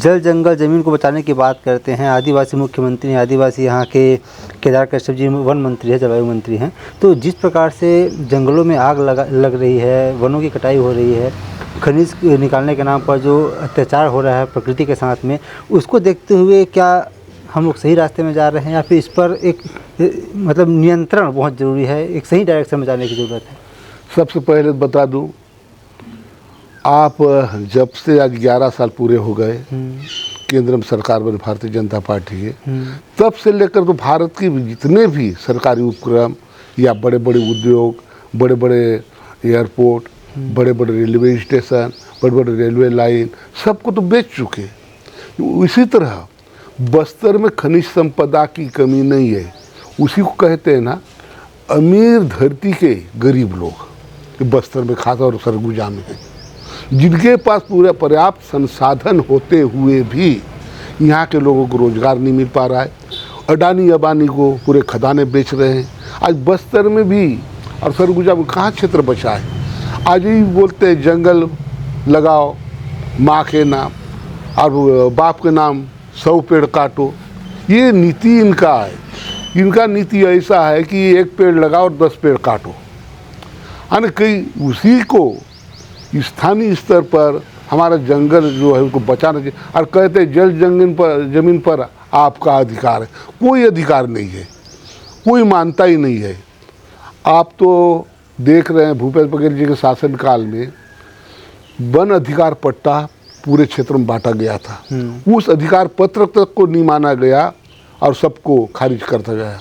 जल जंगल ज़मीन को बचाने की बात करते हैं। आदिवासी मुख्यमंत्री हैं, आदिवासी यहाँ के केदार कश्यप जी वन मंत्री है, जलवायु मंत्री हैं। तो जिस प्रकार से जंगलों में आग लग रही है, वनों की कटाई हो रही है, खनिज निकालने के नाम पर जो अत्याचार हो रहा है प्रकृति के साथ में, उसको देखते हुए क्या हम लोग सही रास्ते में जा रहे हैं या फिर इस पर एक मतलब नियंत्रण बहुत ज़रूरी है, एक सही डायरेक्शन में जाने की ज़रूरत है? सबसे पहले बता दूं, आप जब से आज 11 साल पूरे हो गए केंद्र में सरकार बनी भारतीय जनता पार्टी के, तब से लेकर तो भारत के जितने भी सरकारी उपक्रम या बड़े बड़े उद्योग, बड़े बड़े एयरपोर्ट, बड़े बड़े रेलवे स्टेशन, बड़े बड़े रेलवे लाइन, सबको तो बेच चुके। इसी तरह बस्तर में खनिज संपदा की कमी नहीं है। उसी को कहते हैं ना, अमीर धरती के गरीब लोग बस्तर में खास और सरगुजा में है, जिनके पास पूरा पर्याप्त संसाधन होते हुए भी यहाँ के लोगों को रोजगार नहीं मिल पा रहा है। अडानी अबानी को पूरे खदाने बेच रहे हैं। आज बस्तर में भी और सरगुजा में कहाँ क्षेत्र बचा है? आज ही बोलते हैं जंगल लगाओ माँ के नाम और बाप के नाम 100 पेड़ काटो। ये नीति इनका है। इनका नीति ऐसा है कि 1 पेड़ लगाओ और 10 पेड़ काटो। यानी कई उसी को स्थानीय स्तर पर हमारा जंगल जो है उसको बचाना चाहिए। और कहते हैं जल जमीन पर आपका अधिकार है। कोई अधिकार नहीं है, कोई मानता ही नहीं है। आप तो देख रहे हैं भूपेश बघेल जी के शासनकाल में वन अधिकार पट्टा पूरे क्षेत्र में बांटा गया था। उस अधिकार पत्र तक को नहीं माना गया और सबको खारिज करता गया।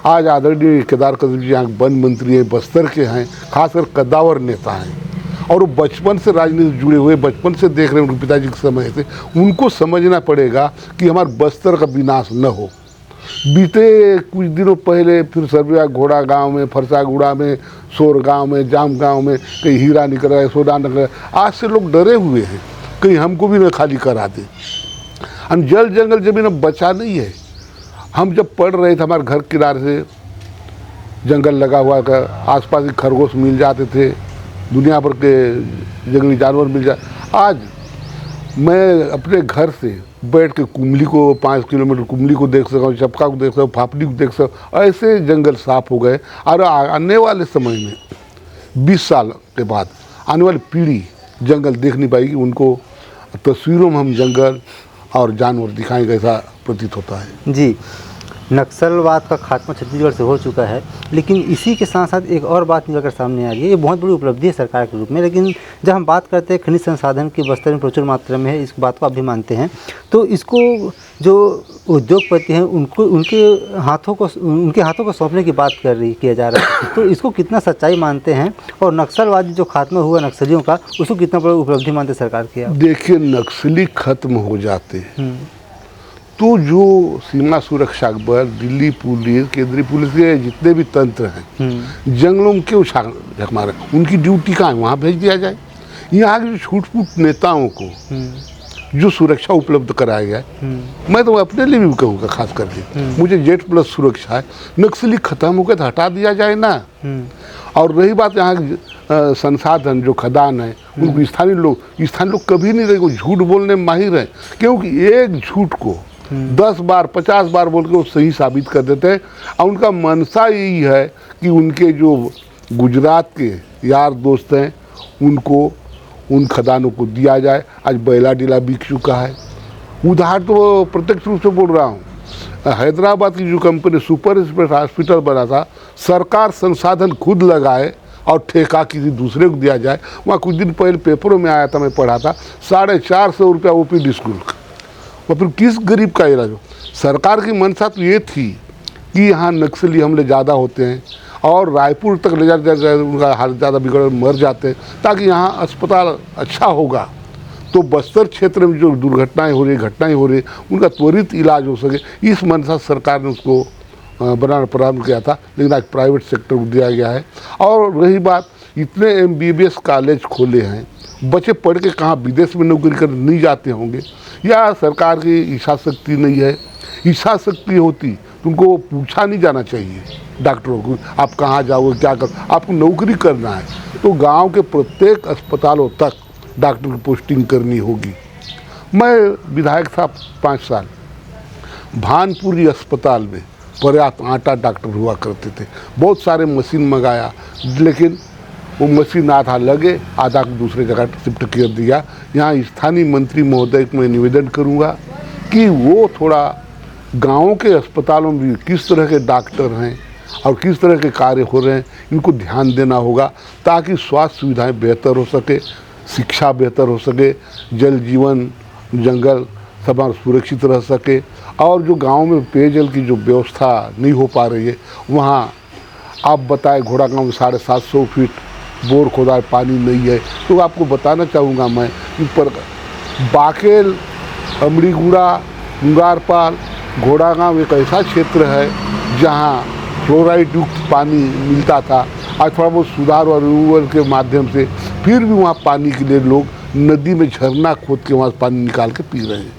आज आदरणीय केदार कश्यप जी यहाँ वन मंत्री हैं, बस्तर के हैं, खासकर कद्दावर नेता हैं और वो बचपन से राजनीति से जुड़े हुए, बचपन से देख रहे हैं उनके पिताजी के समय से। उनको समझना पड़ेगा कि हमारे बस्तर का विनाश न हो। बीते कुछ दिनों पहले फिर सरबिया घोड़ा गांव में, फरसागुड़ा में, सोर गांव में, जाम गांव में कहीं हीरा निकल रहा है, सोना निकल रहा है। आज से लोग डरे हुए हैं कहीं हमको भी न खाली करा दे। हम जल जंगल जमीन बचा नहीं है। हम जब पढ़ रहे थे, हमारे घर किनारे से जंगल लगा हुआ था, आसपास के खरगोश मिल जाते थे, दुनिया भर के जंगली जानवर मिल जाए। आज मैं अपने घर से बैठ के कुमली को 5 किलोमीटर कुमली को देख सकता हूँ, चपका को देख सकता हूँ, फाफड़ी को देख सकता हूँ। ऐसे जंगल साफ हो गए। और आने वाले समय में 20 साल के बाद आने वाली पीढ़ी जंगल देख नहीं पाएगी। उनको तस्वीरों में हम जंगल और जानवर दिखाएंगे, ऐसा प्रतीत होता है। जी, नक्सलवाद का खात्मा छत्तीसगढ़ से हो चुका है, लेकिन इसी के साथ साथ एक और बात निकल कर सामने आ रही है। ये बहुत बड़ी उपलब्धि है सरकार के रूप में, लेकिन जब हम बात करते हैं खनिज संसाधन की बस्तर में प्रचुर मात्रा में है, इस बात को आप भी मानते हैं, तो इसको जो उद्योगपति हैं उनको उनके हाथों को सौंपने की बात किया जा रहा है। तो इसको कितना सच्चाई मानते हैं और नक्सलवाद जो खात्मा हुआ नक्सलियों का, उसको कितना बड़ा उपलब्धि मानते हैं सरकार की? देखिए, नक्सली खत्म हो जाते हैं तो जो सीमा सुरक्षा बल, दिल्ली पुलिस, केंद्रीय पुलिस के जितने भी तंत्र हैं, जंगलों में क्यों झक मारे? उनकी ड्यूटी कहाँ है? वहाँ भेज दिया जाए। यहाँ के छूट-फूट नेताओं को जो सुरक्षा उपलब्ध कराया गया है, मैं तो अपने लिए भी कहूँगा, खास करके मुझे Z+ सुरक्षा है। नक्सली खत्म हो गए तो हटा दिया जाए ना। और रही बात यहाँ संसाधन जो खदान है, उनको स्थानीय लोग कभी नहीं रहे, झूठ बोलने में माहिर है, क्योंकि एक झूठ को 10 बार 50 बार बोल के वो सही साबित कर देते हैं। और उनका मनसा यही है कि उनके जो गुजरात के यार दोस्त हैं उनको उन खदानों को दिया जाए। आज बैला डीला बिक चुका है। उधार तो प्रत्यक्ष रूप से बोल रहा हूँ। हैदराबाद की जो कंपनी सुपर स्पेशल हॉस्पिटल बना था, सरकार संसाधन खुद लगाए और ठेका किसी दूसरे को दिया जाए। वहाँ कुछ दिन पहले पेपरों में आया था, मैं पढ़ा था, 450 रुपया OPD शुल्क। और फिर किस गरीब का इलाज हो? सरकार की मंशा तो ये थी कि यहाँ नक्सली हमले ज़्यादा होते हैं और रायपुर तक ले जाते, उनका हालत ज़्यादा बिगड़ मर जाते हैं, ताकि यहाँ अस्पताल अच्छा होगा तो बस्तर क्षेत्र में जो घटनाएं हो रही उनका त्वरित इलाज हो सके। इस मंशा सरकार ने उसको बनाना प्रारंभ किया था, लेकिन आज प्राइवेट सेक्टर को दिया गया है। और रही बात, इतने MBBS कॉलेज खोले हैं, बच्चे पढ़ के कहाँ विदेश में नौकरी करने नहीं जाते होंगे, या सरकार की इच्छा शक्ति नहीं है? इच्छा शक्ति होती तो उनको पूछा नहीं जाना चाहिए डॉक्टरों को, आप कहाँ जाओगे, क्या कर, आपको नौकरी करना है तो गांव के प्रत्येक अस्पतालों तक डॉक्टर की पोस्टिंग करनी होगी। मैं विधायक था 5 साल, भानपुरी अस्पताल में पर्याप्त आटा डॉक्टर हुआ करते थे, बहुत सारे मशीन मंगाया, लेकिन वो मशीन आधा लगे आधा को दूसरे जगह शिफ्ट कर दिया। यहाँ स्थानीय मंत्री महोदय को मैं निवेदन करूँगा कि वो थोड़ा गाँव के अस्पतालों में किस तरह के डॉक्टर हैं और किस तरह के कार्य हो रहे हैं इनको ध्यान देना होगा, ताकि स्वास्थ्य सुविधाएं बेहतर हो सके, शिक्षा बेहतर हो सके, जल जीवन जंगल सब सुरक्षित रह सके, और जो गांव में पेयजल की जो व्यवस्था नहीं हो पा रही है वहाँ आप बताएं घोड़ा गांव में 750 फीट बोर खोदा है, पानी नहीं है। तो आपको बताना चाहूँगा मैं कि पर बाकेल, अमरीगुड़ा, मुंगारपाल, घोड़ा गांव एक ऐसा क्षेत्र है जहाँ फ्लोराइड युक्त पानी मिलता था। आज थोड़ा बहुत सुधार और रिन्यूअल के माध्यम से फिर भी वहाँ पानी के लिए लोग नदी में झरना खोद के वहाँ पानी निकाल के पी रहे हैं।